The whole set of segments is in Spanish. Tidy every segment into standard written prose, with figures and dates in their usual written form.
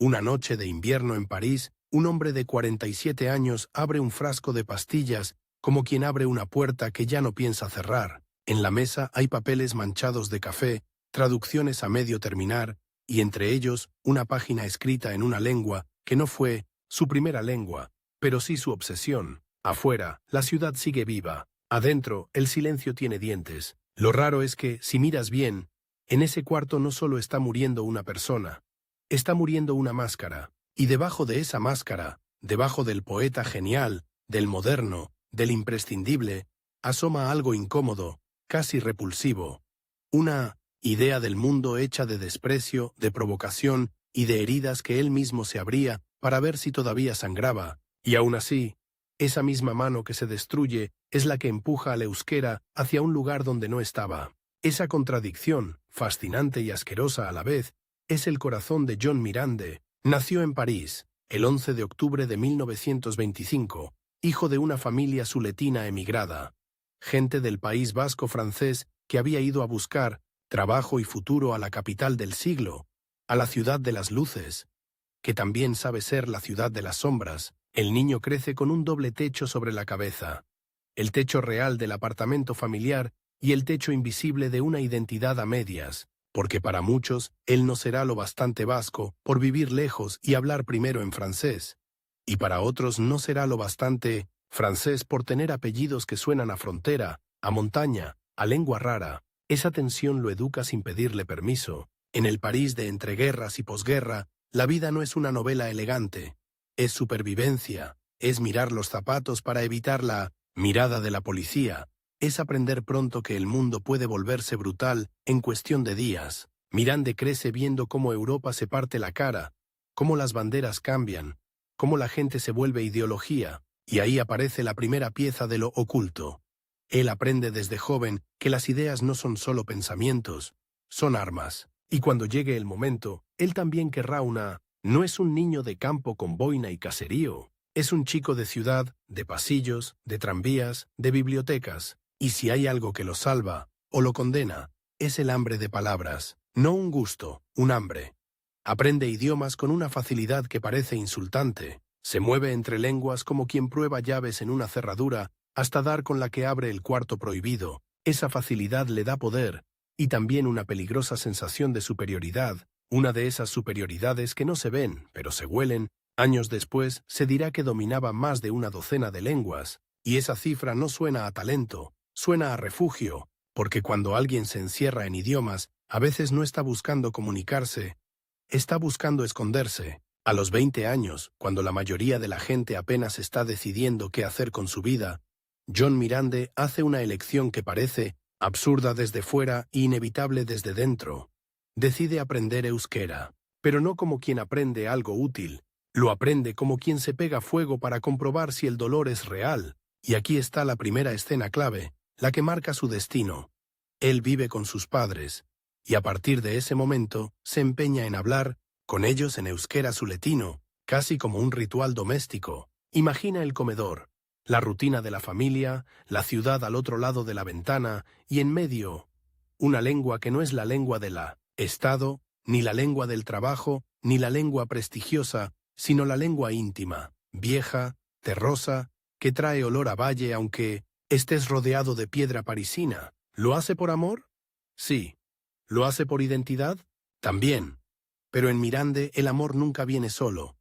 Una noche de invierno en París, un hombre de 47 años abre un frasco de pastillas como quien abre una puerta que ya no piensa cerrar. En la mesa hay papeles manchados de café, traducciones a medio terminar, y entre ellos una página escrita en una lengua que no fue su primera lengua, pero sí su obsesión. Afuera, la ciudad sigue viva. Adentro, el silencio tiene dientes. Lo raro es que, si miras bien, en ese cuarto no solo está muriendo una persona, está muriendo una máscara. Y debajo de esa máscara, debajo del poeta genial, del moderno, del imprescindible, asoma algo incómodo, casi repulsivo. Una idea del mundo hecha de desprecio, de provocación y de heridas que él mismo se abría para ver si todavía sangraba. Y aún así, esa misma mano que se destruye es la que empuja al euskera hacia un lugar donde no estaba. Esa contradicción, fascinante y asquerosa a la vez, es el corazón de John Mirande. Nació en París, el 11 de octubre de 1925, hijo de una familia suletina emigrada. Gente del País Vasco francés que había ido a buscar trabajo y futuro a la capital del siglo, a la ciudad de las luces, que también sabe ser la ciudad de las sombras. El niño crece con un doble techo sobre la cabeza, el techo real del apartamento familiar y el techo invisible de una identidad a medias, porque para muchos él no será lo bastante vasco por vivir lejos y hablar primero en francés, y para otros no será lo bastante francés por tener apellidos que suenan a frontera, a montaña, a lengua rara. Esa tensión lo educa sin pedirle permiso. En el París de entreguerras y posguerra, la vida no es una novela elegante. Es supervivencia, es mirar los zapatos para evitar la mirada de la policía, es aprender pronto que el mundo puede volverse brutal en cuestión de días. Mirande crece viendo cómo Europa se parte la cara, cómo las banderas cambian, cómo la gente se vuelve ideología, y ahí aparece la primera pieza de lo oculto. Él aprende desde joven que las ideas no son solo pensamientos, son armas. Y cuando llegue el momento, él también querrá una. No es un niño de campo con boina y caserío, es un chico de ciudad, de pasillos, de tranvías, de bibliotecas. Y si hay algo que lo salva, o lo condena, es el hambre de palabras, no un gusto, un hambre. Aprende idiomas con una facilidad que parece insultante, se mueve entre lenguas como quien prueba llaves en una cerradura hasta dar con la que abre el cuarto prohibido. Esa facilidad le da poder, y también una peligrosa sensación de superioridad, una de esas superioridades que no se ven, pero se huelen. Años después se dirá que dominaba más de una docena de lenguas, y esa cifra no suena a talento, suena a refugio, porque cuando alguien se encierra en idiomas, a veces no está buscando comunicarse, está buscando esconderse. A los 20 años, cuando la mayoría de la gente apenas está decidiendo qué hacer con su vida, John Mirande hace una elección que parece absurda desde fuera e inevitable desde dentro. Decide aprender euskera, pero no como quien aprende algo útil, lo aprende como quien se pega fuego para comprobar si el dolor es real. Y aquí está la primera escena clave, la que marca su destino. Él vive con sus padres, y a partir de ese momento se empeña en hablar con ellos en euskera suletino, casi como un ritual doméstico. Imagina el comedor, la rutina de la familia, la ciudad al otro lado de la ventana, y en medio, una lengua que no es la lengua del Estado, ni la lengua del trabajo, ni la lengua prestigiosa, sino la lengua íntima, vieja, terrosa, que trae olor a valle aunque estés rodeado de piedra parisina. ¿Lo hace por amor? Sí. ¿Lo hace por identidad? También. Pero en Mirande el amor nunca viene solo.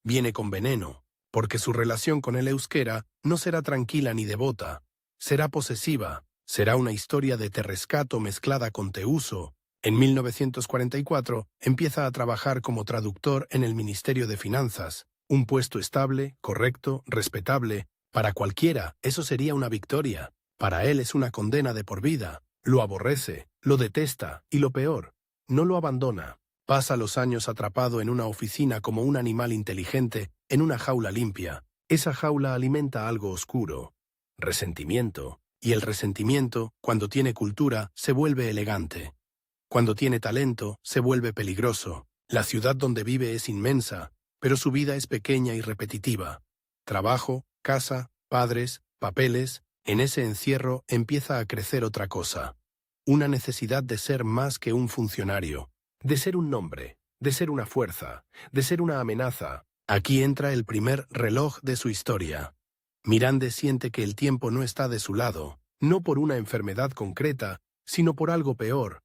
Viene con veneno, porque su relación con el euskera no será tranquila ni devota. Será posesiva, será una historia de te rescato mezclada con te uso. En 1944 empieza a trabajar como traductor en el Ministerio de Finanzas, un puesto estable, correcto, respetable. Para cualquiera, eso sería una victoria. Para él es una condena de por vida. Lo aborrece, lo detesta, y lo peor, no lo abandona. Pasa los años atrapado en una oficina como un animal inteligente, en una jaula limpia. Esa jaula alimenta algo oscuro, resentimiento, y el resentimiento, cuando tiene cultura, se vuelve elegante. Cuando tiene talento, se vuelve peligroso. La ciudad donde vive es inmensa, pero su vida es pequeña y repetitiva. Trabajo, casa, padres, papeles. En ese encierro empieza a crecer otra cosa. Una necesidad de ser más que un funcionario, de ser un nombre, de ser una fuerza, de ser una amenaza. Aquí entra el primer reloj de su historia. Mirande siente que el tiempo no está de su lado, no por una enfermedad concreta, sino por algo peor.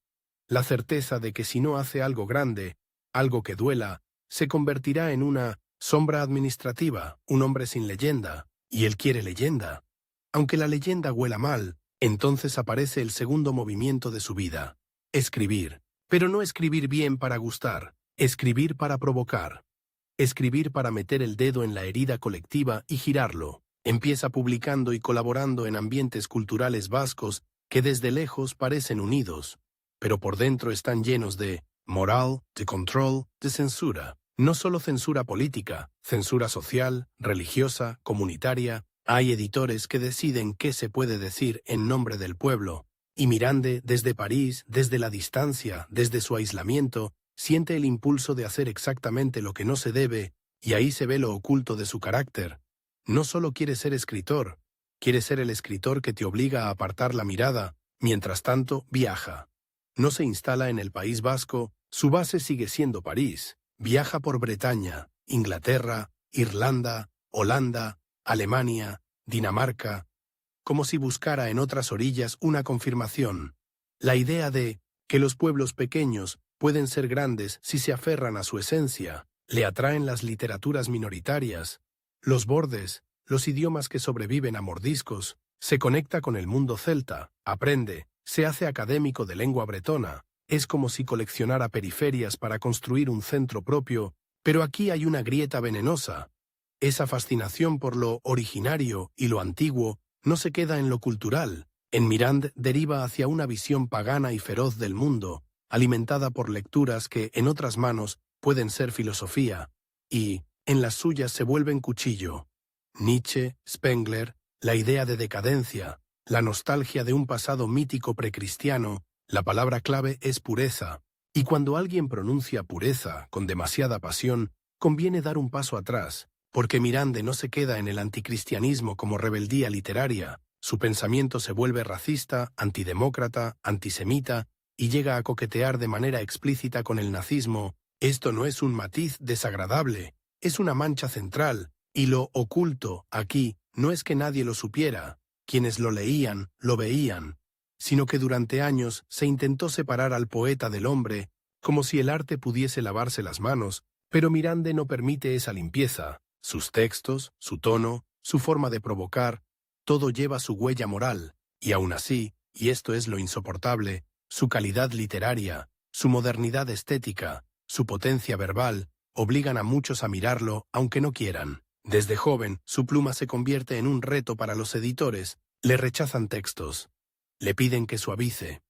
La certeza de que si no hace algo grande, algo que duela, se convertirá en una sombra administrativa, un hombre sin leyenda, y él quiere leyenda. Aunque la leyenda huela mal, entonces aparece el segundo movimiento de su vida. Escribir. Pero no escribir bien para gustar, escribir para provocar. Escribir para meter el dedo en la herida colectiva y girarlo. Empieza publicando y colaborando en ambientes culturales vascos que desde lejos parecen unidos, pero por dentro están llenos de moral, de control, de censura. No solo censura política, censura social, religiosa, comunitaria. Hay editores que deciden qué se puede decir en nombre del pueblo, y Mirande, desde París, desde la distancia, desde su aislamiento, siente el impulso de hacer exactamente lo que no se debe, y ahí se ve lo oculto de su carácter. No solo quiere ser escritor, quiere ser el escritor que te obliga a apartar la mirada, mientras tanto viaja. No se instala en el País Vasco, su base sigue siendo París. Viaja por Bretaña, Inglaterra, Irlanda, Holanda, Alemania, Dinamarca, como si buscara en otras orillas una confirmación. La idea de que los pueblos pequeños pueden ser grandes si se aferran a su esencia, le atraen las literaturas minoritarias, los bordes, los idiomas que sobreviven a mordiscos, se conecta con el mundo celta, aprende, se hace académico de lengua bretona, es como si coleccionara periferias para construir un centro propio, pero aquí hay una grieta venenosa. Esa fascinación por lo originario y lo antiguo no se queda en lo cultural. En Mirand deriva hacia una visión pagana y feroz del mundo, alimentada por lecturas que, en otras manos, pueden ser filosofía, y, en las suyas se vuelven cuchillo. Nietzsche, Spengler, la idea de decadencia, la nostalgia de un pasado mítico precristiano, la palabra clave es pureza, y cuando alguien pronuncia pureza con demasiada pasión, conviene dar un paso atrás, porque Mirande no se queda en el anticristianismo como rebeldía literaria, su pensamiento se vuelve racista, antidemócrata, antisemita, y llega a coquetear de manera explícita con el nazismo. Esto no es un matiz desagradable, es una mancha central, y lo oculto aquí no es que nadie lo supiera, quienes lo leían, lo veían, sino que durante años se intentó separar al poeta del hombre, como si el arte pudiese lavarse las manos, pero Mirande no permite esa limpieza. Sus textos, su tono, su forma de provocar, todo lleva su huella moral, y aún así, y esto es lo insoportable, su calidad literaria, su modernidad estética, su potencia verbal, obligan a muchos a mirarlo aunque no quieran. Desde joven, su pluma se convierte en un reto para los editores, le rechazan textos, le piden que suavice,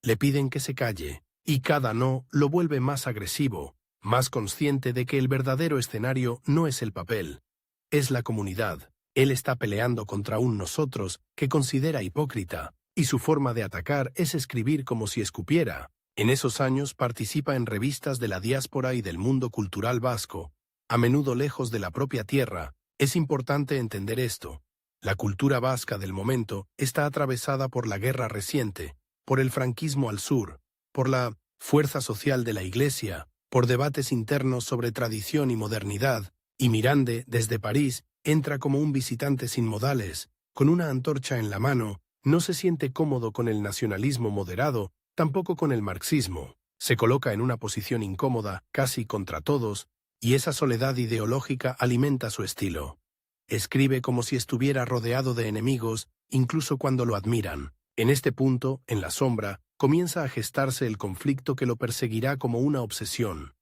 le piden que se calle, y cada no lo vuelve más agresivo, más consciente de que el verdadero escenario no es el papel, es la comunidad. Él está peleando contra un nosotros que considera hipócrita, y su forma de atacar es escribir como si escupiera. En esos años participa en revistas de la diáspora y del mundo cultural vasco, a menudo lejos de la propia tierra. Es importante entender esto. La cultura vasca del momento está atravesada por la guerra reciente, por el franquismo al sur, por la fuerza social de la Iglesia, por debates internos sobre tradición y modernidad, y Mirande, desde París, entra como un visitante sin modales, con una antorcha en la mano, no se siente cómodo con el nacionalismo moderado, tampoco con el marxismo. Se coloca en una posición incómoda, casi contra todos, y esa soledad ideológica alimenta su estilo. Escribe como si estuviera rodeado de enemigos, incluso cuando lo admiran. En este punto, en la sombra, comienza a gestarse el conflicto que lo perseguirá como una obsesión.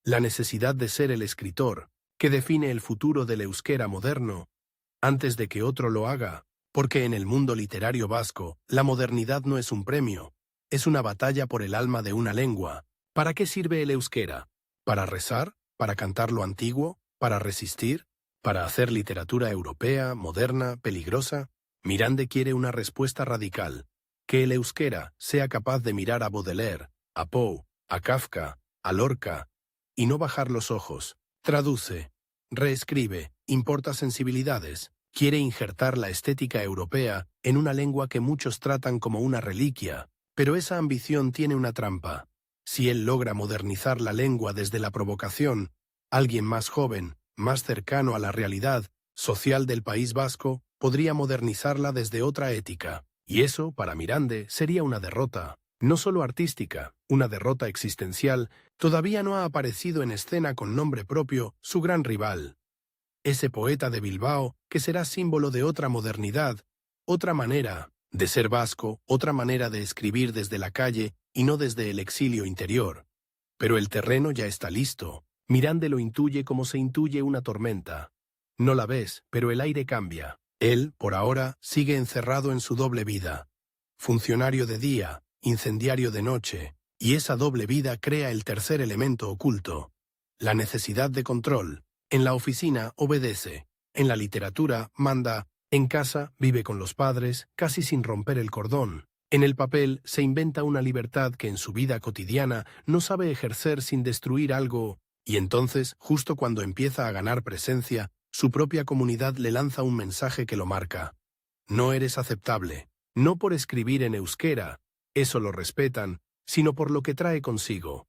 La necesidad de ser el escritor, que define el futuro del euskera moderno, antes de que otro lo haga, porque en el mundo literario vasco, la modernidad no es un premio, es una batalla por el alma de una lengua. ¿Para qué sirve el euskera? ¿Para rezar? ¿Para cantar lo antiguo? ¿Para resistir? ¿Para hacer literatura europea, moderna, peligrosa? Mirande quiere una respuesta radical, que el euskera sea capaz de mirar a Baudelaire, a Poe, a Kafka, a Lorca, y no bajar los ojos. Traduce, reescribe, importa sensibilidades, quiere injertar la estética europea en una lengua que muchos tratan como una reliquia, pero esa ambición tiene una trampa. Si él logra modernizar la lengua desde la provocación, alguien más joven, más cercano a la realidad social del País Vasco, podría modernizarla desde otra ética. Y eso, para Mirande, sería una derrota, no solo artística, una derrota existencial. Todavía no ha aparecido en escena con nombre propio su gran rival, ese poeta de Bilbao que será símbolo de otra modernidad, otra manera de ser vasco, otra manera de escribir desde la calle y no desde el exilio interior. Pero el terreno ya está listo. Mirande lo intuye como se intuye una tormenta. No la ves, pero el aire cambia. Él, por ahora, sigue encerrado en su doble vida. Funcionario de día, incendiario de noche, y esa doble vida crea el tercer elemento oculto, la necesidad de control. En la oficina obedece, en la literatura manda, en casa vive con los padres, casi sin romper el cordón. En el papel se inventa una libertad que en su vida cotidiana no sabe ejercer sin destruir algo, y entonces, justo cuando empieza a ganar presencia, su propia comunidad le lanza un mensaje que lo marca. No eres aceptable, no por escribir en euskera, eso lo respetan, sino por lo que trae consigo.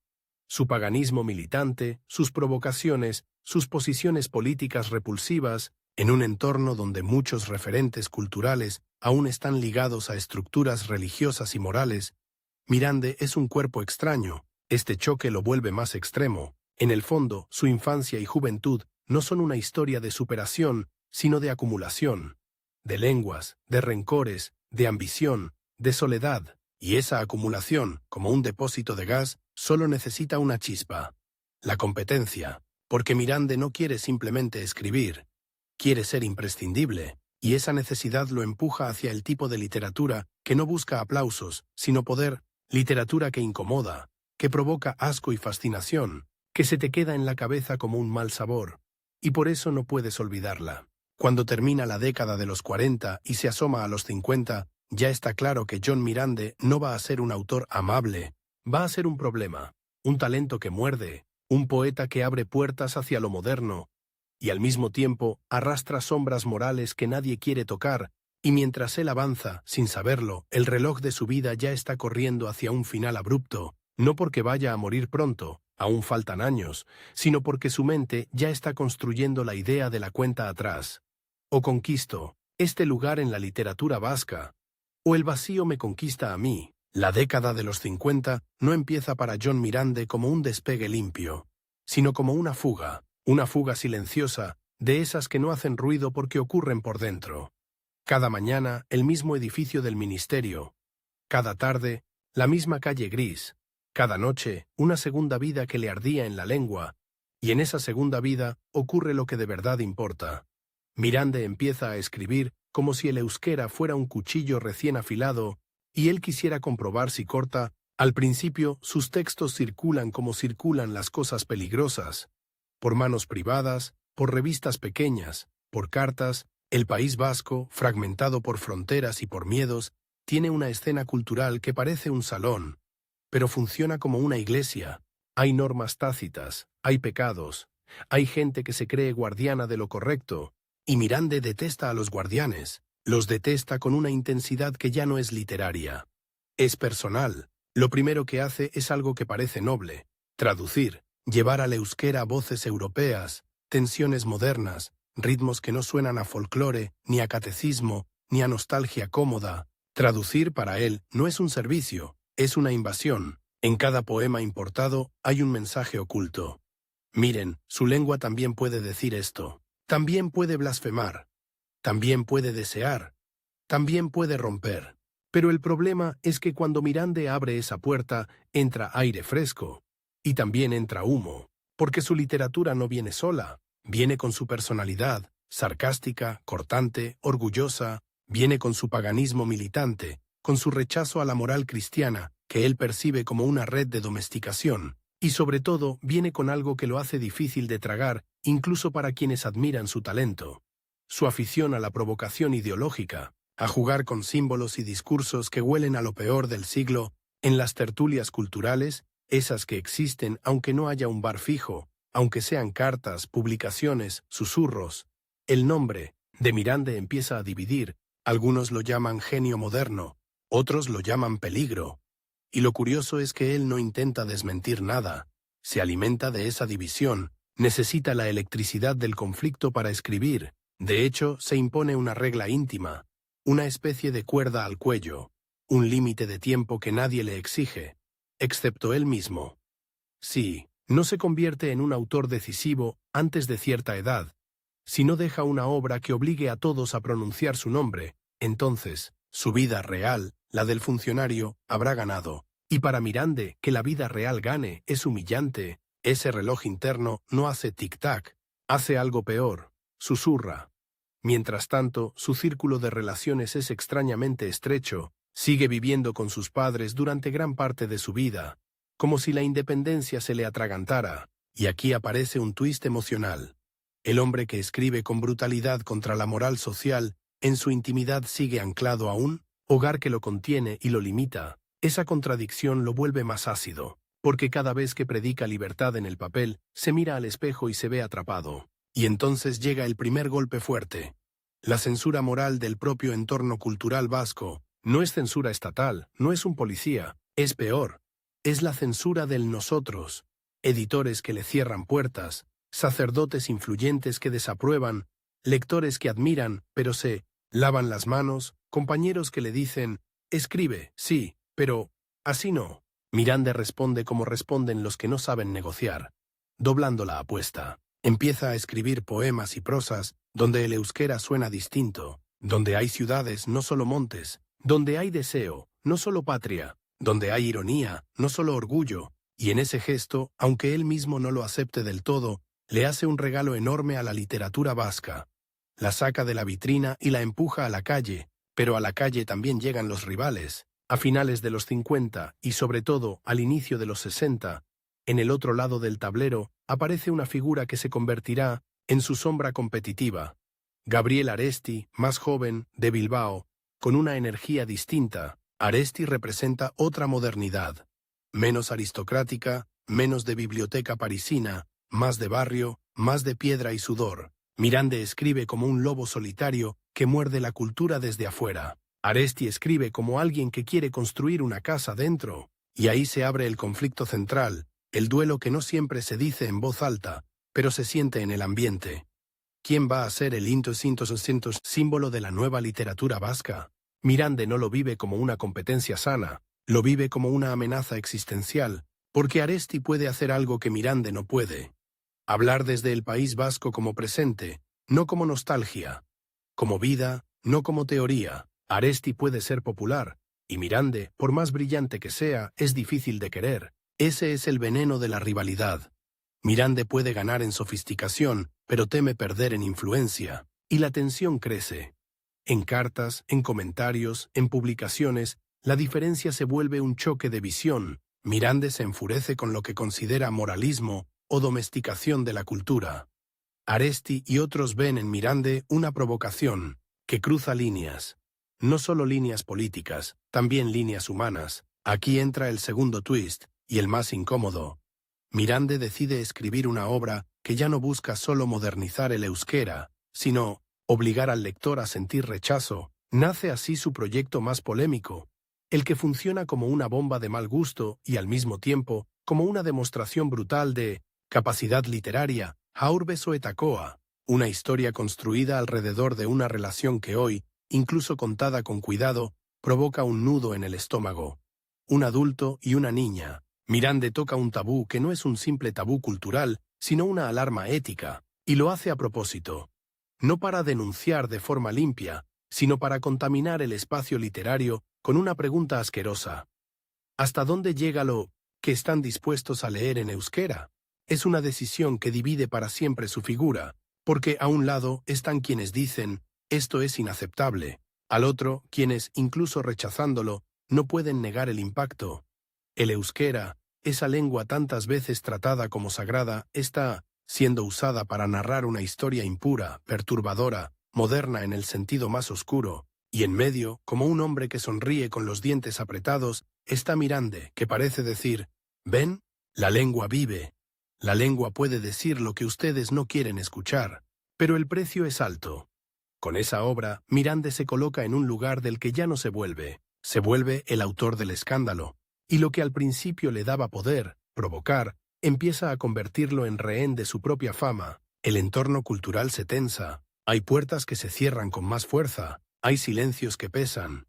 Su paganismo militante, sus provocaciones, sus posiciones políticas repulsivas, en un entorno donde muchos referentes culturales aún están ligados a estructuras religiosas y morales. Mirande es un cuerpo extraño, este choque lo vuelve más extremo. En el fondo, su infancia y juventud no son una historia de superación, sino de acumulación, de lenguas, de rencores, de ambición, de soledad, y esa acumulación, como un depósito de gas, solo necesita una chispa. La competencia, porque Mirande no quiere simplemente escribir, quiere ser imprescindible, y esa necesidad lo empuja hacia el tipo de literatura que no busca aplausos, sino poder, literatura que incomoda, que provoca asco y fascinación, que se te queda en la cabeza como un mal sabor, y por eso no puedes olvidarla. Cuando termina la década de los 40 y se asoma a los 50, ya está claro que John Mirande no va a ser un autor amable, va a ser un problema, un talento que muerde, un poeta que abre puertas hacia lo moderno, y al mismo tiempo arrastra sombras morales que nadie quiere tocar, y mientras él avanza, sin saberlo, el reloj de su vida ya está corriendo hacia un final abrupto, no porque vaya a morir pronto, aún faltan años, sino porque su mente ya está construyendo la idea de la cuenta atrás. O conquisto este lugar en la literatura vasca, o el vacío me conquista a mí. La década de los 50 no empieza para John Mirande como un despegue limpio, sino como una fuga silenciosa, de esas que no hacen ruido porque ocurren por dentro. Cada mañana, el mismo edificio del ministerio. Cada tarde, la misma calle gris. Cada noche, una segunda vida que le ardía en la lengua, y en esa segunda vida ocurre lo que de verdad importa. Mirande empieza a escribir como si el euskera fuera un cuchillo recién afilado, y él quisiera comprobar si corta. Al principio, sus textos circulan como circulan las cosas peligrosas, por manos privadas, por revistas pequeñas, por cartas. El País Vasco, fragmentado por fronteras y por miedos, tiene una escena cultural que parece un salón, pero funciona como una iglesia. Hay normas tácitas, hay pecados, hay gente que se cree guardiana de lo correcto, y Mirande detesta a los guardianes, los detesta con una intensidad que ya no es literaria. Es personal. Lo primero que hace es algo que parece noble: traducir, llevar al euskera voces europeas, tensiones modernas, ritmos que no suenan a folclore, ni a catecismo, ni a nostalgia cómoda. Traducir para él no es un servicio, es una invasión. En cada poema importado hay un mensaje oculto. Miren, su lengua también puede decir esto. También puede blasfemar. También puede desear. También puede romper. Pero el problema es que cuando Mirande abre esa puerta, entra aire fresco. Y también entra humo. Porque su literatura no viene sola. Viene con su personalidad, sarcástica, cortante, orgullosa. Viene con su paganismo militante, con su rechazo a la moral cristiana, que él percibe como una red de domesticación. Y sobre todo, viene con algo que lo hace difícil de tragar, incluso para quienes admiran su talento. Su afición a la provocación ideológica, a jugar con símbolos y discursos que huelen a lo peor del siglo, en las tertulias culturales, esas que existen aunque no haya un bar fijo, aunque sean cartas, publicaciones, susurros. El nombre de Mirande empieza a dividir. Algunos lo llaman genio moderno, otros lo llaman peligro. Y lo curioso es que él no intenta desmentir nada. Se alimenta de esa división, necesita la electricidad del conflicto para escribir. De hecho, se impone una regla íntima, una especie de cuerda al cuello, un límite de tiempo que nadie le exige, excepto él mismo. Sí, no se convierte en un autor decisivo antes de cierta edad. Si no deja una obra que obligue a todos a pronunciar su nombre, entonces, su vida real, la del funcionario, habrá ganado. Y para Mirande, que la vida real gane es humillante. Ese reloj interno no hace tic-tac, hace algo peor, susurra. Mientras tanto, su círculo de relaciones es extrañamente estrecho, sigue viviendo con sus padres durante gran parte de su vida, como si la independencia se le atragantara, y aquí aparece un twist emocional. El hombre que escribe con brutalidad contra la moral social, en su intimidad sigue anclado a un hogar que lo contiene y lo limita. Esa contradicción lo vuelve más ácido, porque cada vez que predica libertad en el papel, se mira al espejo y se ve atrapado. Y entonces llega el primer golpe fuerte. La censura moral del propio entorno cultural vasco. No es censura estatal, no es un policía, es peor. Es la censura del nosotros. Editores que le cierran puertas, sacerdotes influyentes que desaprueban, lectores que admiran, pero se lavan las manos, compañeros que le dicen, escribe, sí, pero así no. Mirande responde como responden los que no saben negociar, doblando la apuesta. Empieza a escribir poemas y prosas donde el euskera suena distinto, donde hay ciudades, no solo montes, donde hay deseo, no solo patria, donde hay ironía, no solo orgullo, y en ese gesto, aunque él mismo no lo acepte del todo, le hace un regalo enorme a la literatura vasca. La saca de la vitrina y la empuja a la calle, pero a la calle también llegan los rivales. A finales de los 50 y sobre todo al inicio de los 60, en el otro lado del tablero aparece una figura que se convertirá en su sombra competitiva. Gabriel Aresti, más joven, de Bilbao, con una energía distinta. Aresti representa otra modernidad, menos aristocrática, menos de biblioteca parisina, más de barrio, más de piedra y sudor. Mirande escribe como un lobo solitario que muerde la cultura desde afuera. Aresti escribe como alguien que quiere construir una casa dentro, y ahí se abre el conflicto central, el duelo que no siempre se dice en voz alta, pero se siente en el ambiente. ¿Quién va a ser el símbolo de la nueva literatura vasca? Mirande no lo vive como una competencia sana, lo vive como una amenaza existencial, porque Aresti puede hacer algo que Mirande no puede. Hablar desde el País Vasco como presente, no como nostalgia, como vida, no como teoría. Aresti puede ser popular, y Mirande, por más brillante que sea, es difícil de querer. Ese es el veneno de la rivalidad. Mirande puede ganar en sofisticación, pero teme perder en influencia, y la tensión crece. En cartas, en comentarios, en publicaciones, la diferencia se vuelve un choque de visión. Mirande se enfurece con lo que considera moralismo o domesticación de la cultura. Aresti y otros ven en Mirande una provocación que cruza líneas. No solo líneas políticas, también líneas humanas. Aquí entra el segundo twist, y el más incómodo. Mirande decide escribir una obra que ya no busca solo modernizar el euskera, sino obligar al lector a sentir rechazo. Nace así su proyecto más polémico, el que funciona como una bomba de mal gusto y al mismo tiempo como una demostración brutal de capacidad literaria, Haurbesoetakoa, una historia construida alrededor de una relación que hoy, incluso contada con cuidado, provoca un nudo en el estómago. Un adulto y una niña. Mirande toca un tabú que no es un simple tabú cultural, sino una alarma ética, y lo hace a propósito. No para denunciar de forma limpia, sino para contaminar el espacio literario con una pregunta asquerosa. ¿Hasta dónde llega lo que están dispuestos a leer en euskera? Es una decisión que divide para siempre su figura, porque a un lado están quienes dicen, esto es inaceptable, al otro, quienes, incluso rechazándolo, no pueden negar el impacto. El euskera, esa lengua tantas veces tratada como sagrada, está siendo usada para narrar una historia impura, perturbadora, moderna en el sentido más oscuro, y en medio, como un hombre que sonríe con los dientes apretados, está Mirande, que parece decir, ¿ven? La lengua vive. La lengua puede decir lo que ustedes no quieren escuchar, pero el precio es alto. Con esa obra, Mirande se coloca en un lugar del que ya no se vuelve el autor del escándalo, Y lo que al principio le daba poder, provocar, empieza a convertirlo en rehén de su propia fama. El entorno cultural se tensa, hay puertas que se cierran con más fuerza, hay silencios que pesan.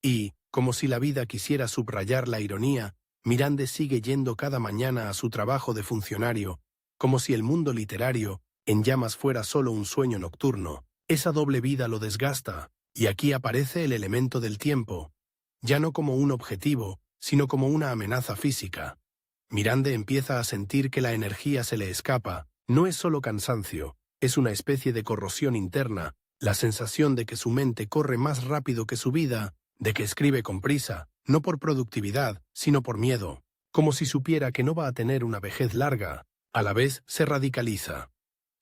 Y, como si la vida quisiera subrayar la ironía, Mirande sigue yendo cada mañana a su trabajo de funcionario, como si el mundo literario, en llamas, fuera solo un sueño nocturno. Esa doble vida lo desgasta, y aquí aparece el elemento del tiempo, ya no como un objetivo, sino como una amenaza física. Mirande empieza a sentir que la energía se le escapa, no es solo cansancio, es una especie de corrosión interna, la sensación de que su mente corre más rápido que su vida, de que escribe con prisa, no por productividad, sino por miedo, como si supiera que no va a tener una vejez larga. A la vez se radicaliza.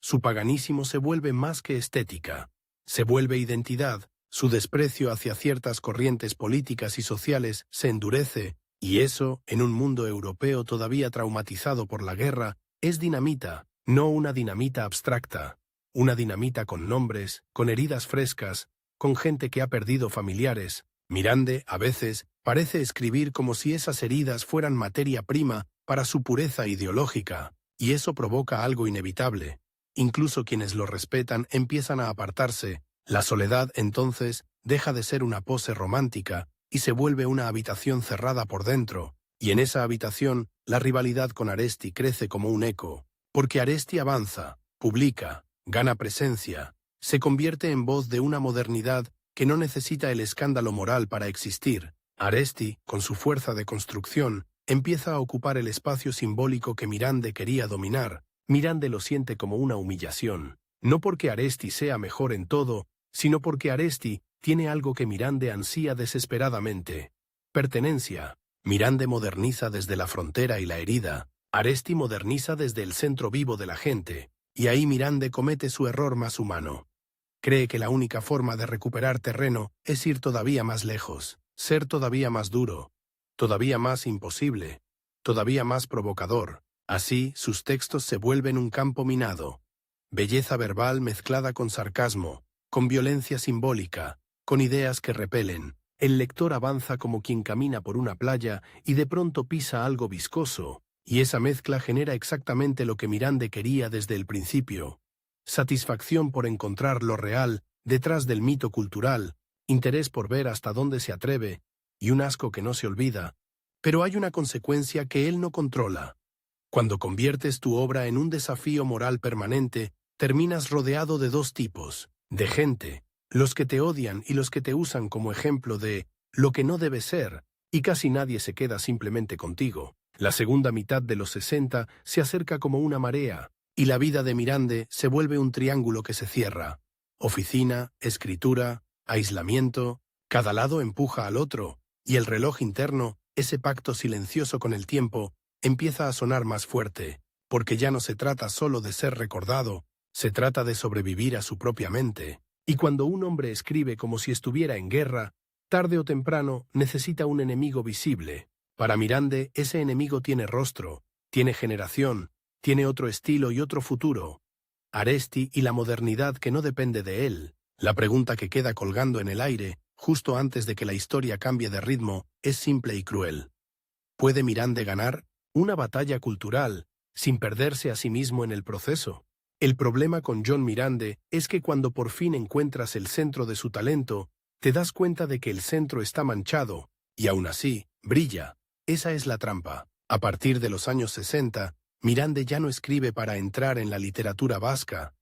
Su paganismo se vuelve más que estética, se vuelve identidad, su desprecio hacia ciertas corrientes políticas y sociales se endurece, y eso, en un mundo europeo todavía traumatizado por la guerra, es dinamita, no una dinamita abstracta, una dinamita con nombres, con heridas frescas, con gente que ha perdido familiares. Mirande, a veces, parece escribir como si esas heridas fueran materia prima para su pureza ideológica, y eso provoca algo inevitable. Incluso quienes lo respetan empiezan a apartarse. La soledad, entonces, deja de ser una pose romántica y se vuelve una habitación cerrada por dentro, y en esa habitación la rivalidad con Aresti crece como un eco, porque Aresti avanza, publica, gana presencia, se convierte en voz de una modernidad que no necesita el escándalo moral para existir. Aresti, con su fuerza de construcción, empieza a ocupar el espacio simbólico que Mirande quería dominar. Mirande lo siente como una humillación, no porque Aresti sea mejor en todo, sino porque Aresti tiene algo que Mirande ansía desesperadamente: pertenencia. Mirande moderniza desde la frontera y la herida, Aresti moderniza desde el centro vivo de la gente, y ahí Mirande comete su error más humano. Cree que la única forma de recuperar terreno es ir todavía más lejos, ser todavía más duro, todavía más imposible, todavía más provocador. Así, sus textos se vuelven un campo minado. Belleza verbal mezclada con sarcasmo, con violencia simbólica, con ideas que repelen. El lector avanza como quien camina por una playa y de pronto pisa algo viscoso, y esa mezcla genera exactamente lo que Mirande quería desde el principio: satisfacción por encontrar lo real detrás del mito cultural, interés por ver hasta dónde se atreve, y un asco que no se olvida. Pero hay una consecuencia que él no controla. Cuando conviertes tu obra en un desafío moral permanente, terminas rodeado de dos tipos de gente: los que te odian y los que te usan como ejemplo de lo que no debe ser, y casi nadie se queda simplemente contigo. La segunda mitad de los 60 se acerca como una marea, y la vida de Mirande se vuelve un triángulo que se cierra. Oficina, escritura, aislamiento, cada lado empuja al otro, y el reloj interno, ese pacto silencioso con el tiempo, empieza a sonar más fuerte, porque ya no se trata solo de ser recordado, se trata de sobrevivir a su propia mente. Y cuando un hombre escribe como si estuviera en guerra, tarde o temprano necesita un enemigo visible. Para Mirande, ese enemigo tiene rostro, tiene generación, tiene otro estilo y otro futuro. Aresti y la modernidad que no depende de él. La pregunta que queda colgando en el aire, justo antes de que la historia cambie de ritmo, es simple y cruel. ¿Puede Mirande ganar una batalla cultural sin perderse a sí mismo en el proceso? El problema con John Mirande es que cuando por fin encuentras el centro de su talento, te das cuenta de que el centro está manchado, y aún así, brilla. Esa es la trampa. A partir de los años 60, Mirande ya no escribe para entrar en la literatura vasca.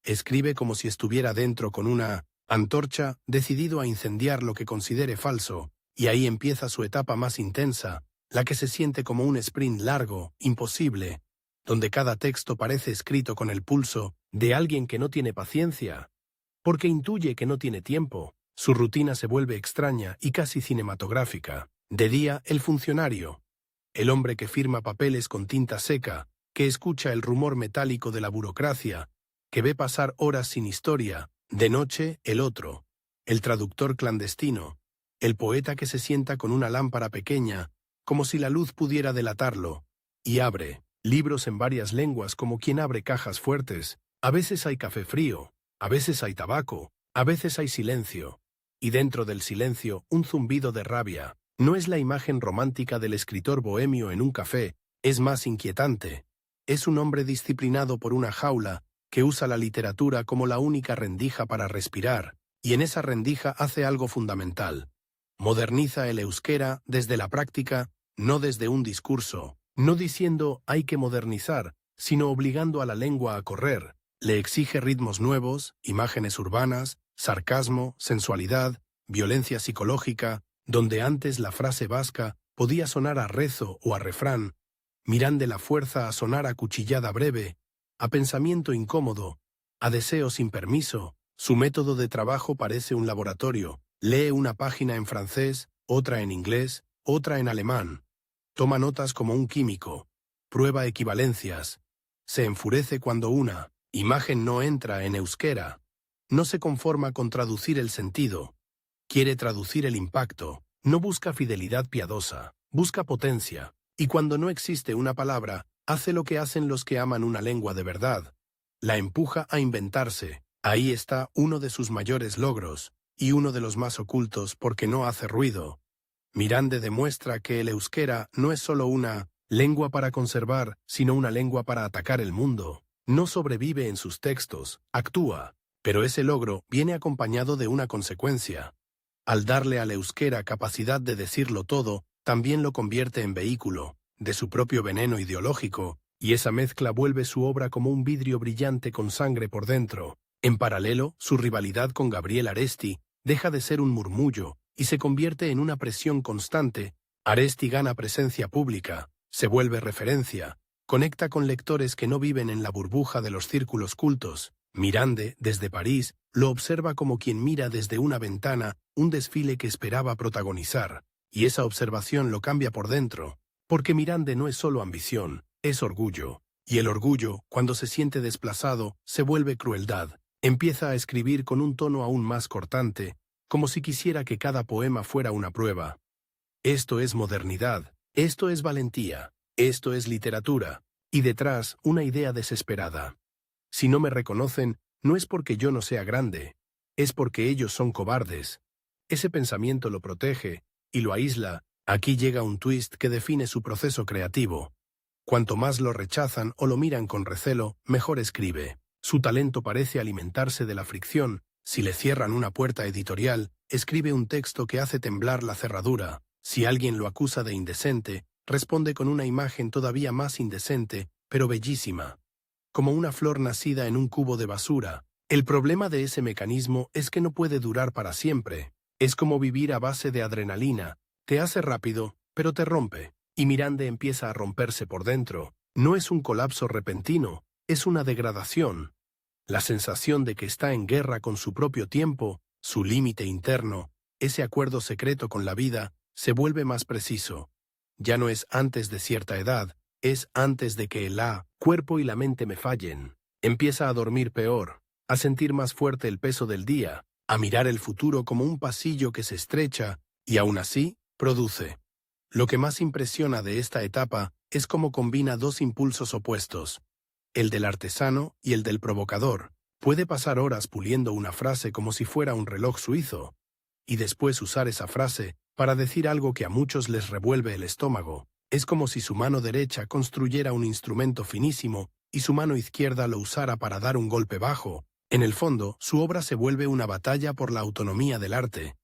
Escribe como si estuviera dentro con una antorcha, decidido a incendiar lo que considere falso, y ahí empieza su etapa más intensa, la que se siente como un sprint largo, imposible, donde cada texto parece escrito con el pulso de alguien que no tiene paciencia, porque intuye que no tiene tiempo. Su rutina se vuelve extraña y casi cinematográfica. De día, el funcionario, el hombre que firma papeles con tinta seca, que escucha el rumor metálico de la burocracia, que ve pasar horas sin historia. De noche, el otro, el traductor clandestino, el poeta que se sienta con una lámpara pequeña, como si la luz pudiera delatarlo, y abre libros en varias lenguas como quien abre cajas fuertes. A veces hay café frío, a veces hay tabaco, a veces hay silencio, y dentro del silencio un zumbido de rabia. No es la imagen romántica del escritor bohemio en un café, es más inquietante. Es un hombre disciplinado por una jaula, que usa la literatura como la única rendija para respirar, y en esa rendija hace algo fundamental. Moderniza el euskera desde la práctica, no desde un discurso, no diciendo hay que modernizar, sino obligando a la lengua a correr. Le exige ritmos nuevos, imágenes urbanas, sarcasmo, sensualidad, violencia psicológica, donde antes la frase vasca podía sonar a rezo o a refrán, Mirande la fuerza a sonar a cuchillada breve, a pensamiento incómodo, a deseo sin permiso. Su método de trabajo parece un laboratorio. Lee una página en francés, otra en inglés, otra en alemán. Toma notas como un químico. Prueba equivalencias. Se enfurece cuando una imagen no entra en euskera. No se conforma con traducir el sentido. Quiere traducir el impacto. No busca fidelidad piadosa. Busca potencia. Y cuando no existe una palabra, hace lo que hacen los que aman una lengua de verdad. La empuja a inventarse. Ahí está uno de sus mayores logros, y uno de los más ocultos porque no hace ruido. Mirande demuestra que el euskera no es solo una lengua para conservar, sino una lengua para atacar el mundo. No sobrevive en sus textos, actúa, pero ese logro viene acompañado de una consecuencia. Al darle al euskera capacidad de decirlo todo, también lo convierte en vehículo de su propio veneno ideológico, y esa mezcla vuelve su obra como un vidrio brillante con sangre por dentro. En paralelo, su rivalidad con Gabriel Aresti deja de ser un murmullo y se convierte en una presión constante. Aresti gana presencia pública, se vuelve referencia, conecta con lectores que no viven en la burbuja de los círculos cultos. Mirande, desde París, lo observa como quien mira desde una ventana un desfile que esperaba protagonizar, y esa observación lo cambia por dentro, porque Mirande no es solo ambición, es orgullo, y el orgullo, cuando se siente desplazado, se vuelve crueldad. Empieza a escribir con un tono aún más cortante, como si quisiera que cada poema fuera una prueba. Esto es modernidad, esto es valentía, esto es literatura, y detrás una idea desesperada. Si no me reconocen, no es porque yo no sea grande, es porque ellos son cobardes. Ese pensamiento lo protege y lo aísla. Aquí llega un twist que define su proceso creativo. Cuanto más lo rechazan o lo miran con recelo, mejor escribe. Su talento parece alimentarse de la fricción. Si le cierran una puerta editorial, escribe un texto que hace temblar la cerradura. Si alguien lo acusa de indecente, responde con una imagen todavía más indecente, pero bellísima. Como una flor nacida en un cubo de basura. El problema de ese mecanismo es que no puede durar para siempre. Es como vivir a base de adrenalina. Te hace rápido, pero te rompe. Y Mirande empieza a romperse por dentro. No es un colapso repentino, es una degradación. La sensación de que está en guerra con su propio tiempo, su límite interno, ese acuerdo secreto con la vida, se vuelve más preciso. Ya no es antes de cierta edad, es antes de que el cuerpo y la mente me fallen. Empieza a dormir peor, a sentir más fuerte el peso del día, a mirar el futuro como un pasillo que se estrecha, y aún así, produce. Lo que más impresiona de esta etapa es cómo combina dos impulsos opuestos, el del artesano y el del provocador. Puede pasar horas puliendo una frase como si fuera un reloj suizo, y después usar esa frase para decir algo que a muchos les revuelve el estómago. Es como si su mano derecha construyera un instrumento finísimo y su mano izquierda lo usara para dar un golpe bajo. En el fondo, su obra se vuelve una batalla por la autonomía del arte.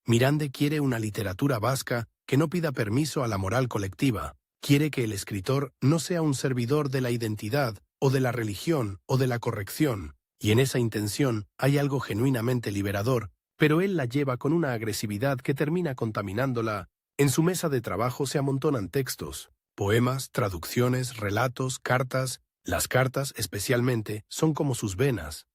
Mirande quiere una literatura vasca que no pida permiso a la moral colectiva. Quiere que el escritor no sea un servidor de la identidad, o de la religión, o de la corrección. Y en esa intención hay algo genuinamente liberador, pero él la lleva con una agresividad que termina contaminándola. En su mesa de trabajo se amontonan textos, poemas, traducciones, relatos, cartas. Las cartas, especialmente, son como sus venas.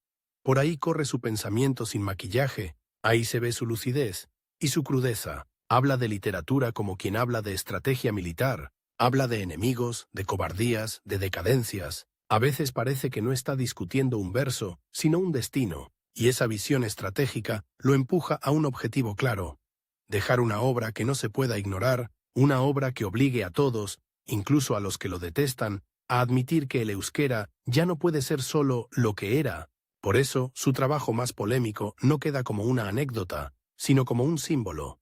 Por ahí corre su pensamiento sin maquillaje, ahí se ve su lucidez y su crudeza. Habla de literatura como quien habla de estrategia militar, habla de enemigos, de cobardías, de decadencias. A veces parece que no está discutiendo un verso, sino un destino, y esa visión estratégica lo empuja a un objetivo claro: dejar una obra que no se pueda ignorar, una obra que obligue a todos, incluso a los que lo detestan, a admitir que el euskera ya no puede ser solo lo que era. Por eso, su trabajo más polémico no queda como una anécdota, sino como un símbolo.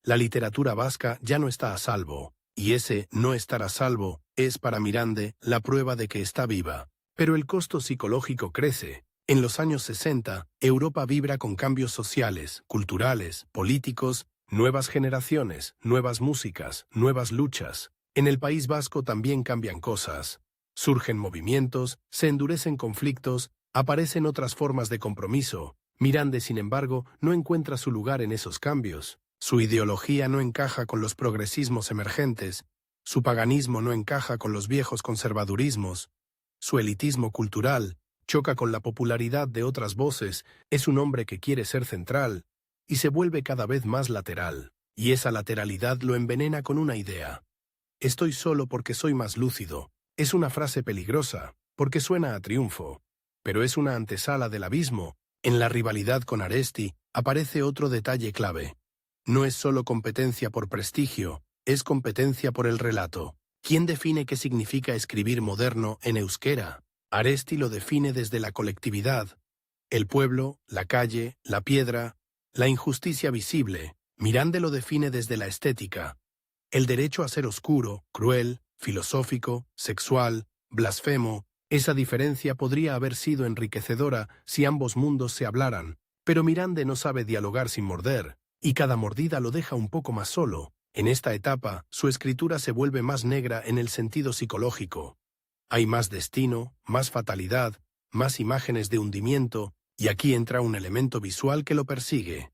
La literatura vasca ya no está a salvo, y ese no estar a salvo es para Mirande la prueba de que está viva. Pero el costo psicológico crece. En los años 60, Europa vibra con cambios sociales, culturales, políticos, nuevas generaciones, nuevas músicas, nuevas luchas. En el País Vasco también cambian cosas. Surgen movimientos, se endurecen conflictos, aparecen otras formas de compromiso. Mirande, sin embargo, no encuentra su lugar en esos cambios. Su ideología no encaja con los progresismos emergentes, su paganismo no encaja con los viejos conservadurismos, su elitismo cultural choca con la popularidad de otras voces, es un hombre que quiere ser central y se vuelve cada vez más lateral, y esa lateralidad lo envenena con una idea. Estoy solo porque soy más lúcido. Es una frase peligrosa, porque suena a triunfo, pero es una antesala del abismo. En la rivalidad con Aresti aparece otro detalle clave. No es solo competencia por prestigio, es competencia por el relato. ¿Quién define qué significa escribir moderno en euskera? Aresti lo define desde la colectividad. El pueblo, la calle, la piedra, la injusticia visible. Mirande lo define desde la estética. El derecho a ser oscuro, cruel, filosófico, sexual, blasfemo. Esa diferencia podría haber sido enriquecedora si ambos mundos se hablaran, pero Mirande no sabe dialogar sin morder, y cada mordida lo deja un poco más solo. En esta etapa, su escritura se vuelve más negra en el sentido psicológico. Hay más destino, más fatalidad, más imágenes de hundimiento, y aquí entra un elemento visual que lo persigue.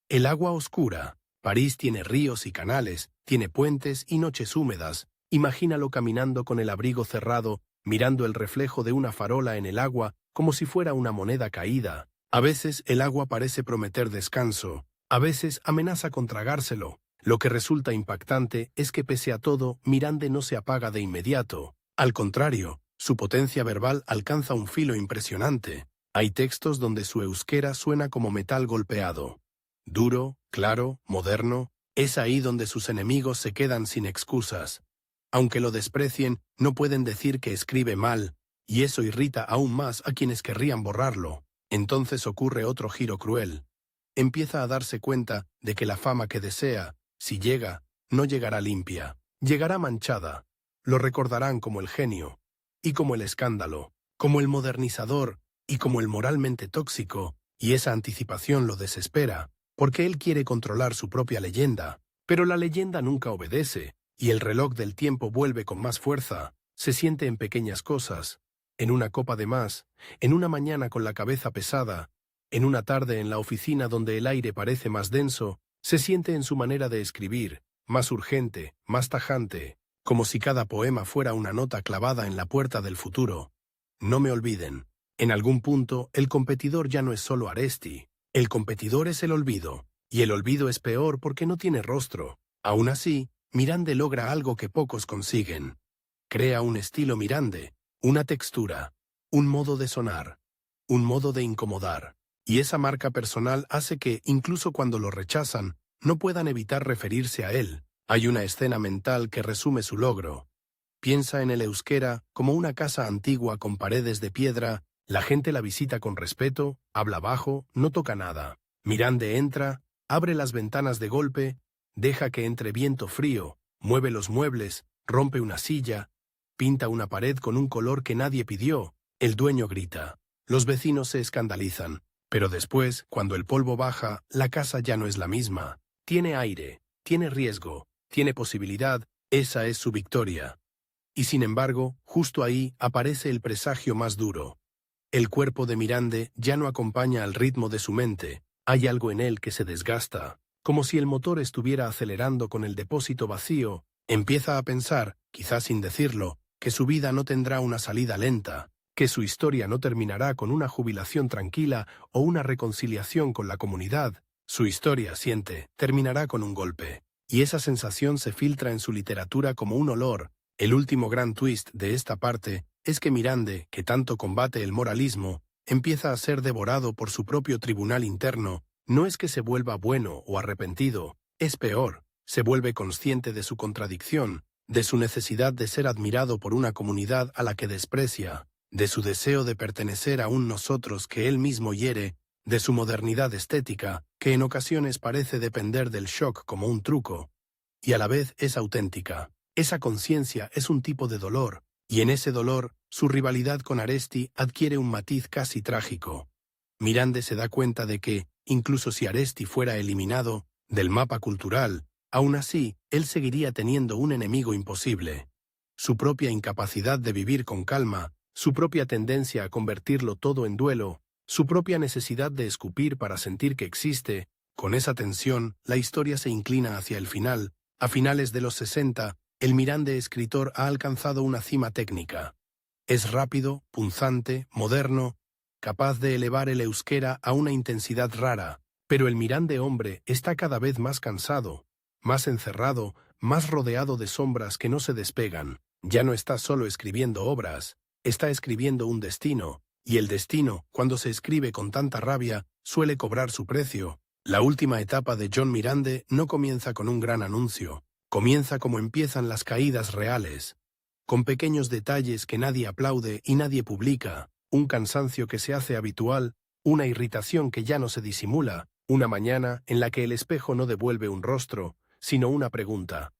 El agua oscura. París tiene ríos y canales, tiene puentes y noches húmedas. Imagínalo caminando con el abrigo cerrado, mirando el reflejo de una farola en el agua como si fuera una moneda caída. A veces el agua parece prometer descanso, a veces amenaza con tragárselo. Lo que resulta impactante es que pese a todo, Mirande no se apaga de inmediato. Al contrario, su potencia verbal alcanza un filo impresionante. Hay textos donde su euskera suena como metal golpeado. Duro, claro, moderno, es ahí donde sus enemigos se quedan sin excusas. Aunque lo desprecien, no pueden decir que escribe mal, y eso irrita aún más a quienes querrían borrarlo. Entonces ocurre otro giro cruel. Empieza a darse cuenta de que la fama que desea, si llega, no llegará limpia, llegará manchada. Lo recordarán como el genio, y como el escándalo, como el modernizador, y como el moralmente tóxico, y esa anticipación lo desespera, porque él quiere controlar su propia leyenda, pero la leyenda nunca obedece, y el reloj del tiempo vuelve con más fuerza, se siente en pequeñas cosas, en una copa de más, en una mañana con la cabeza pesada, en una tarde en la oficina donde el aire parece más denso, se siente en su manera de escribir, más urgente, más tajante, como si cada poema fuera una nota clavada en la puerta del futuro. No me olviden. En algún punto, el competidor ya no es solo Aresti. El competidor es el olvido, y el olvido es peor porque no tiene rostro. Aún así, Mirande logra algo que pocos consiguen. Crea un estilo Mirande, una textura, un modo de sonar, un modo de incomodar. Y esa marca personal hace que, incluso cuando lo rechazan, no puedan evitar referirse a él. Hay una escena mental que resume su logro. Piensa en el euskera como una casa antigua con paredes de piedra, la gente la visita con respeto, habla bajo, no toca nada. Mirande entra, abre las ventanas de golpe, deja que entre viento frío, mueve los muebles, rompe una silla, pinta una pared con un color que nadie pidió. El dueño grita. Los vecinos se escandalizan. Pero después, cuando el polvo baja, la casa ya no es la misma. Tiene aire, tiene riesgo, tiene posibilidad, esa es su victoria. Y sin embargo, justo ahí aparece el presagio más duro. El cuerpo de Mirande ya no acompaña al ritmo de su mente, hay algo en él que se desgasta, como si el motor estuviera acelerando con el depósito vacío. Empieza a pensar, quizás sin decirlo, que su vida no tendrá una salida lenta, que su historia no terminará con una jubilación tranquila o una reconciliación con la comunidad. Su historia, siente, terminará con un golpe. Y esa sensación se filtra en su literatura como un olor. El último gran twist de esta parte es que Mirande, que tanto combate el moralismo, empieza a ser devorado por su propio tribunal interno. No es que se vuelva bueno o arrepentido, es peor, se vuelve consciente de su contradicción, de su necesidad de ser admirado por una comunidad a la que desprecia, de su deseo de pertenecer a un nosotros que él mismo hiere, de su modernidad estética, que en ocasiones parece depender del shock como un truco, y a la vez es auténtica. Esa conciencia es un tipo de dolor, y en ese dolor, su rivalidad con Aresti adquiere un matiz casi trágico. Mirande se da cuenta de que, incluso si Aresti fuera eliminado del mapa cultural, aún así, él seguiría teniendo un enemigo imposible. Su propia incapacidad de vivir con calma, su propia tendencia a convertirlo todo en duelo, su propia necesidad de escupir para sentir que existe. Con esa tensión, la historia se inclina hacia el final. A finales de los 60, el Mirande escritor ha alcanzado una cima técnica. Es rápido, punzante, moderno, capaz de elevar el euskera a una intensidad rara, pero el Mirande hombre está cada vez más cansado, más encerrado, más rodeado de sombras que no se despegan. Ya no está solo escribiendo obras, está escribiendo un destino, y el destino, cuando se escribe con tanta rabia, suele cobrar su precio. La última etapa de John Mirande no comienza con un gran anuncio, comienza como empiezan las caídas reales, con pequeños detalles que nadie aplaude y nadie publica, un cansancio que se hace habitual, una irritación que ya no se disimula, una mañana en la que el espejo no devuelve un rostro, sino una pregunta.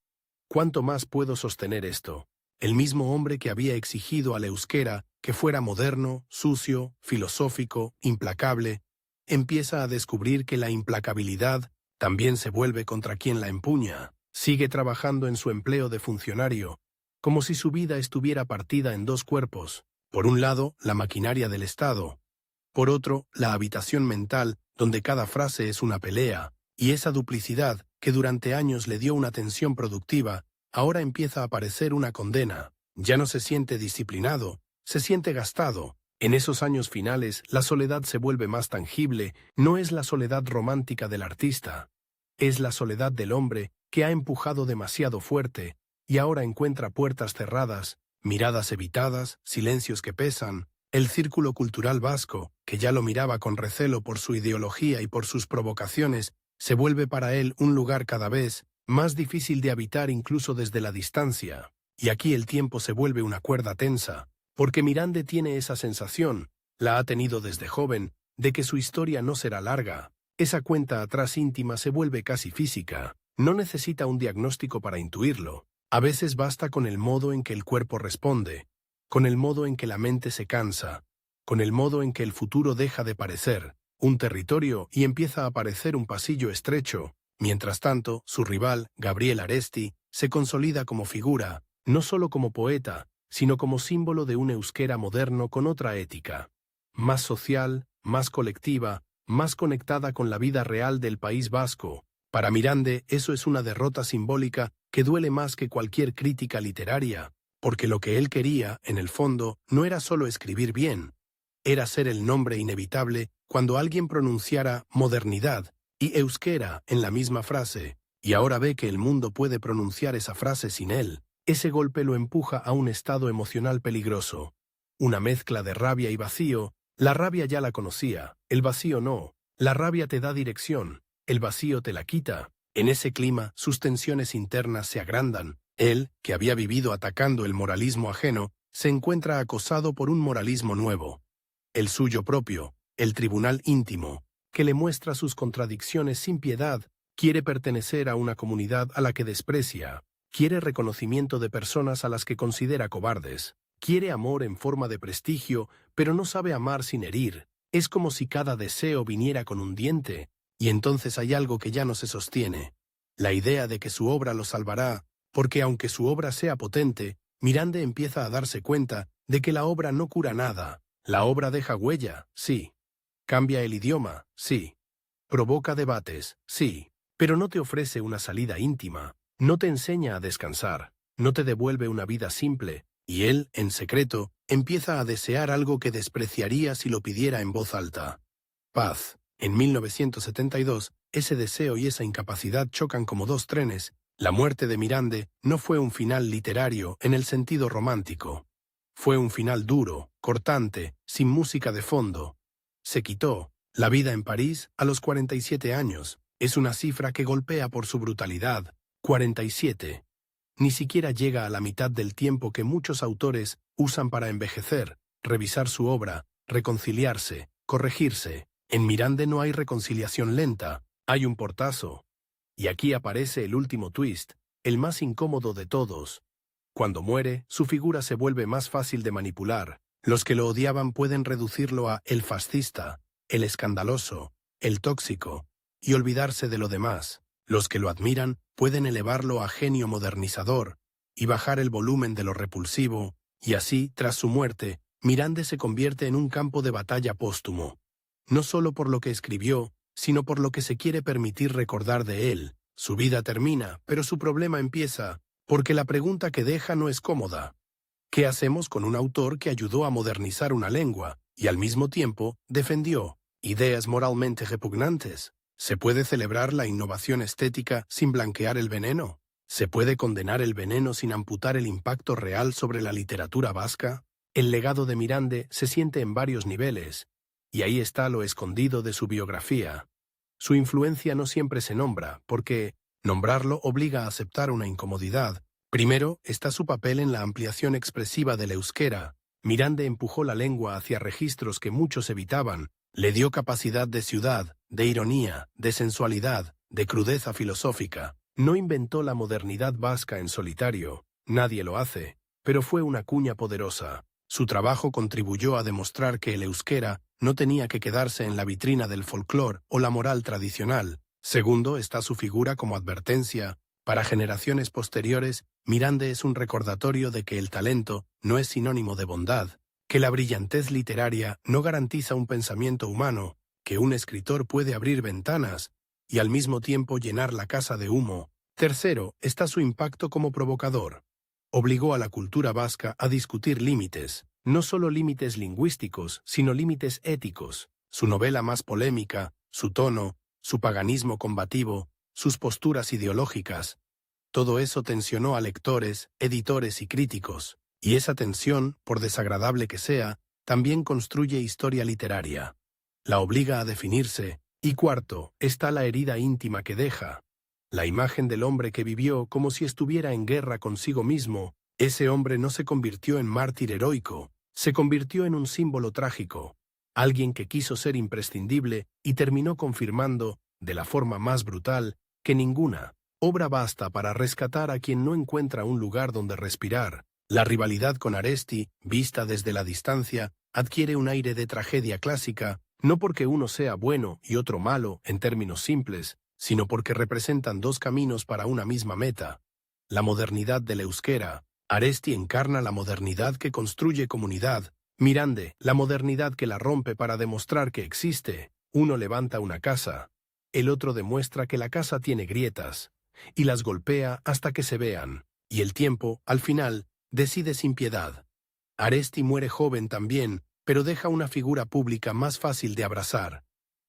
¿Cuánto más puedo sostener esto? El mismo hombre que había exigido al euskera que fuera moderno, sucio, filosófico, implacable, empieza a descubrir que la implacabilidad también se vuelve contra quien la empuña. Sigue trabajando en su empleo de funcionario, como si su vida estuviera partida en dos cuerpos. Por un lado, la maquinaria del Estado. Por otro, la habitación mental, donde cada frase es una pelea, y esa duplicidad, que durante años le dio una tensión productiva, ahora empieza a parecer una condena. Ya no se siente disciplinado, se siente gastado. En esos años finales, la soledad se vuelve más tangible, no es la soledad romántica del artista. Es la soledad del hombre que ha empujado demasiado fuerte, y ahora encuentra puertas cerradas, miradas evitadas, silencios que pesan. El círculo cultural vasco, que ya lo miraba con recelo por su ideología y por sus provocaciones, se vuelve para él un lugar cada vez más difícil de habitar incluso desde la distancia. Y aquí el tiempo se vuelve una cuerda tensa, porque Mirande tiene esa sensación, la ha tenido desde joven, de que su historia no será larga. Esa cuenta atrás íntima se vuelve casi física. No necesita un diagnóstico para intuirlo. A veces basta con el modo en que el cuerpo responde, con el modo en que la mente se cansa, con el modo en que el futuro deja de parecer un territorio y empieza a parecer un pasillo estrecho. Mientras tanto, su rival, Gabriel Aresti, se consolida como figura, no solo como poeta, sino como símbolo de un euskera moderno con otra ética, más social, más colectiva, más conectada con la vida real del País Vasco. Para Mirande, eso es una derrota simbólica que duele más que cualquier crítica literaria, porque lo que él quería, en el fondo, no era solo escribir bien, era ser el nombre inevitable cuando alguien pronunciara modernidad y euskera en la misma frase, y ahora ve que el mundo puede pronunciar esa frase sin él. Ese golpe lo empuja a un estado emocional peligroso, una mezcla de rabia y vacío. La rabia ya la conocía, el vacío no. La rabia te da dirección, el vacío te la quita. En ese clima, sus tensiones internas se agrandan. Él, que había vivido atacando el moralismo ajeno, se encuentra acosado por un moralismo nuevo. El suyo propio, el tribunal íntimo, que le muestra sus contradicciones sin piedad. Quiere pertenecer a una comunidad a la que desprecia. Quiere reconocimiento de personas a las que considera cobardes. Quiere amor en forma de prestigio, pero no sabe amar sin herir. Es como si cada deseo viniera con un diente, y entonces hay algo que ya no se sostiene. La idea de que su obra lo salvará, porque aunque su obra sea potente, Mirande empieza a darse cuenta de que la obra no cura nada. La obra deja huella, sí. Cambia el idioma, sí. Provoca debates, sí. Pero no te ofrece una salida íntima. No te enseña a descansar, no te devuelve una vida simple, y él, en secreto, empieza a desear algo que despreciaría si lo pidiera en voz alta. Paz. En 1972, ese deseo y esa incapacidad chocan como dos trenes. La muerte de Mirande no fue un final literario en el sentido romántico. Fue un final duro, cortante, sin música de fondo. Se quitó. La vida en París a los 47 años. Es una cifra que golpea por su brutalidad. 47. Ni siquiera llega a la mitad del tiempo que muchos autores usan para envejecer, revisar su obra, reconciliarse, corregirse. En Mirande no hay reconciliación lenta, hay un portazo. Y aquí aparece el último twist, el más incómodo de todos. Cuando muere, su figura se vuelve más fácil de manipular. Los que lo odiaban pueden reducirlo a el fascista, el escandaloso, el tóxico, y olvidarse de lo demás. Los que lo admiran pueden elevarlo a genio modernizador y bajar el volumen de lo repulsivo, y así, tras su muerte, Mirande se convierte en un campo de batalla póstumo. No solo por lo que escribió, sino por lo que se quiere permitir recordar de él. Su vida termina, pero su problema empieza, porque la pregunta que deja no es cómoda. ¿Qué hacemos con un autor que ayudó a modernizar una lengua y al mismo tiempo defendió ideas moralmente repugnantes? ¿Se puede celebrar la innovación estética sin blanquear el veneno? ¿Se puede condenar el veneno sin amputar el impacto real sobre la literatura vasca? El legado de Mirande se siente en varios niveles, y ahí está lo escondido de su biografía. Su influencia no siempre se nombra, porque nombrarlo obliga a aceptar una incomodidad. Primero está su papel en la ampliación expresiva del euskera. Mirande empujó la lengua hacia registros que muchos evitaban, le dio capacidad de ciudad, de ironía, de sensualidad, de crudeza filosófica. No inventó la modernidad vasca en solitario, nadie lo hace, pero fue una cuña poderosa. Su trabajo contribuyó a demostrar que el euskera no tenía que quedarse en la vitrina del folclore o la moral tradicional. Segundo está su figura como advertencia. Para generaciones posteriores, Mirande es un recordatorio de que el talento no es sinónimo de bondad, que la brillantez literaria no garantiza un pensamiento humano, que un escritor puede abrir ventanas y al mismo tiempo llenar la casa de humo. Tercero está su impacto como provocador. Obligó a la cultura vasca a discutir límites, no solo límites lingüísticos, sino límites éticos. Su novela más polémica, su tono, su paganismo combativo, sus posturas ideológicas. Todo eso tensionó a lectores, editores y críticos, y esa tensión, por desagradable que sea, también construye historia literaria. La obliga a definirse, y cuarto, está la herida íntima que deja. La imagen del hombre que vivió como si estuviera en guerra consigo mismo. Ese hombre no se convirtió en mártir heroico, se convirtió en un símbolo trágico. Alguien que quiso ser imprescindible y terminó confirmando, de la forma más brutal, que ninguna obra basta para rescatar a quien no encuentra un lugar donde respirar. La rivalidad con Aresti, vista desde la distancia, adquiere un aire de tragedia clásica, no porque uno sea bueno y otro malo en términos simples, sino porque representan dos caminos para una misma meta. La modernidad del euskera. Aresti encarna la modernidad que construye comunidad. Mirande, la modernidad que la rompe para demostrar que existe. Uno levanta una casa. El otro demuestra que la casa tiene grietas, y las golpea hasta que se vean. Y el tiempo, al final, decide sin piedad. Aresti muere joven también, pero deja una figura pública más fácil de abrazar.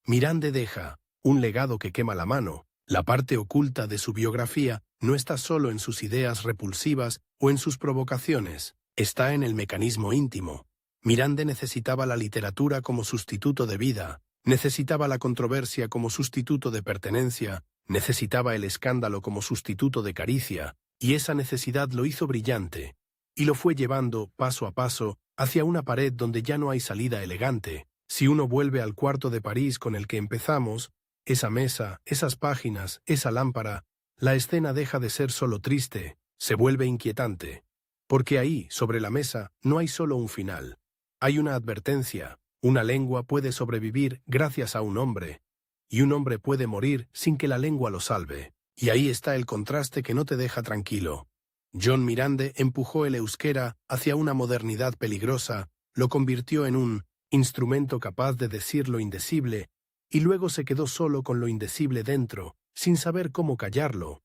Mirande deja un legado que quema la mano. La parte oculta de su biografía no está solo en sus ideas repulsivas o en sus provocaciones, está en el mecanismo íntimo. Mirande necesitaba la literatura como sustituto de vida, necesitaba la controversia como sustituto de pertenencia, necesitaba el escándalo como sustituto de caricia, y esa necesidad lo hizo brillante, y lo fue llevando, paso a paso, hacia una pared donde ya no hay salida elegante. Si uno vuelve al cuarto de París con el que empezamos, esa mesa, esas páginas, esa lámpara, la escena deja de ser solo triste, se vuelve inquietante. Porque ahí, sobre la mesa, no hay solo un final. Hay una advertencia. Una lengua puede sobrevivir gracias a un hombre, y un hombre puede morir sin que la lengua lo salve. Y ahí está el contraste que no te deja tranquilo. John Mirande empujó el euskera hacia una modernidad peligrosa, lo convirtió en un instrumento capaz de decir lo indecible, y luego se quedó solo con lo indecible dentro, sin saber cómo callarlo.